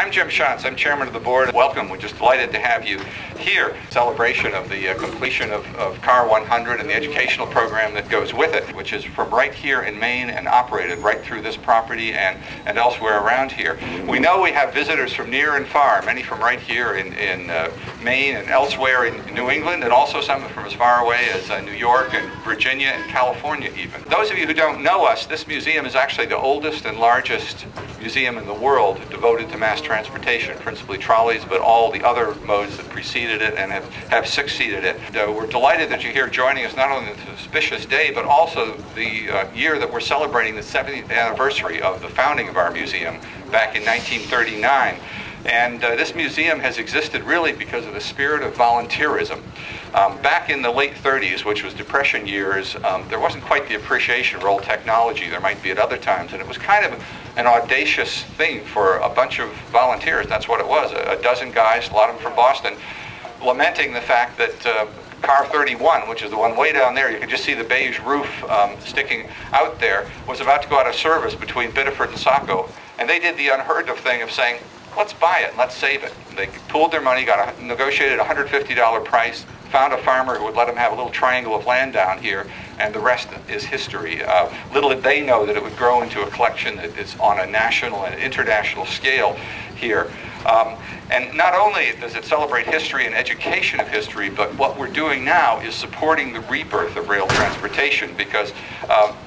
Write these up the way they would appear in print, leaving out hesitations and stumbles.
I'm Jim Schatz. I'm chairman of the board. Welcome. We're just delighted to have you here. Celebration of the completion of CAR 100 and the educational program that goes with it, which is from right here in Maine and operated right through this property and elsewhere around here. We know we have visitors from near and far, many from right here in Maine and elsewhere in New England, and also some from as far away as New York and Virginia and California even. Those of you who don't know us, this museum is actually the oldest and largest museum in the world devoted to mass transportation, principally trolleys, but all the other modes that preceded it and have succeeded it. We're delighted that you're here joining us not only on this auspicious day, but also the year that we're celebrating the 70th anniversary of the founding of our museum back in 1939. And this museum has existed really because of the spirit of volunteerism. Back in the late 30s, which was Depression years, there wasn't quite the appreciation for old technology there might be at other times, and it was kind of an audacious thing for a bunch of volunteers. That's what it was, a dozen guys, a lot of them from Boston, lamenting the fact that Car 31, which is the one way down there, you can just see the beige roof sticking out there, was about to go out of service between Biddeford and Saco. And they did the unheard of thing of saying, let's buy it, let's save it. They pooled their money, negotiated a $150 price, found a farmer who would let them have a little triangle of land down here, and the rest is history. Little did they know that it would grow into a collection that is on a national and international scale here. And not only does it celebrate history and education of history, but what we're doing now is supporting the rebirth of rail transportation, because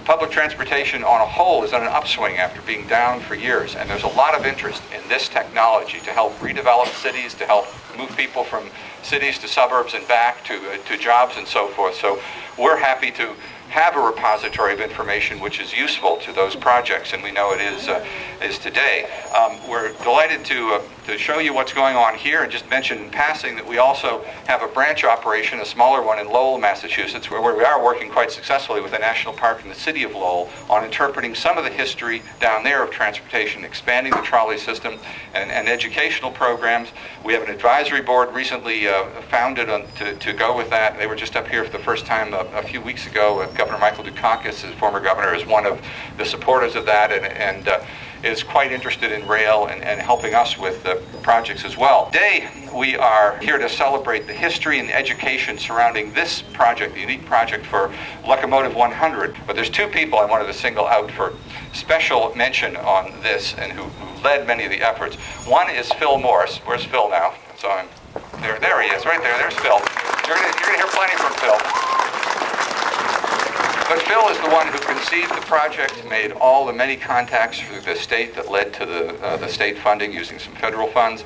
public transportation on a whole is on an upswing after being down for years. And there's a lot of interest in this technology to help redevelop cities, to help move people from cities to suburbs and back to jobs and so forth. So we're happy to have a repository of information which is useful to those projects, and we know it is today. We're delighted to show you what's going on here, and just mention in passing that we also have a branch operation, a smaller one in Lowell, Massachusetts, where we are working quite successfully with the National Park and the City of Lowell on interpreting some of the history down there of transportation, expanding the trolley system and educational programs. We have an advisory board recently founded to go with that. They were just up here for the first time a few weeks ago. Governor Michael Dukakis, his former governor, is one of the supporters of that, and is quite interested in rail and helping us with projects as well. Today, we are here to celebrate the history and education surrounding this project, the unique project for Locomotive 100. But there's two people I wanted to single out for special mention on this, and who led many of the efforts. One is Phil Morris. Where's Phil now? So there he is, right there. There's Phil. You're gonna hear plenty from Phil. But Phil is the one who conceived the project, made all the many contacts through the state that led to the state funding using some federal funds,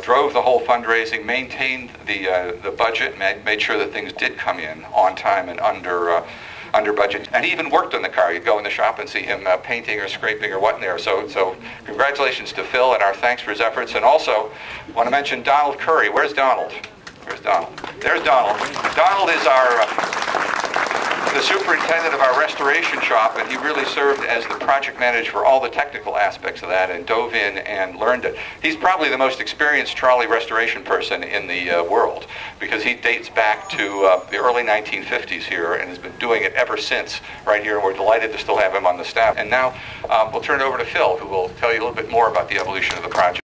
drove the whole fundraising, maintained the budget, made sure that things did come in on time and under budget. And he even worked on the car. You'd go in the shop and see him painting or scraping or what in there. So congratulations to Phil, and our thanks for his efforts. And also want to mention Donald Curry. Where's Donald? Where's Donald? There's Donald. Donald is the superintendent of our restoration shop, and he really served as the project manager for all the technical aspects of that and dove in and learned it. He's probably the most experienced trolley restoration person in the world, because he dates back to the early 1950s here and has been doing it ever since right here, and we're delighted to still have him on the staff. And now we'll turn it over to Phil, who will tell you a little bit more about the evolution of the project.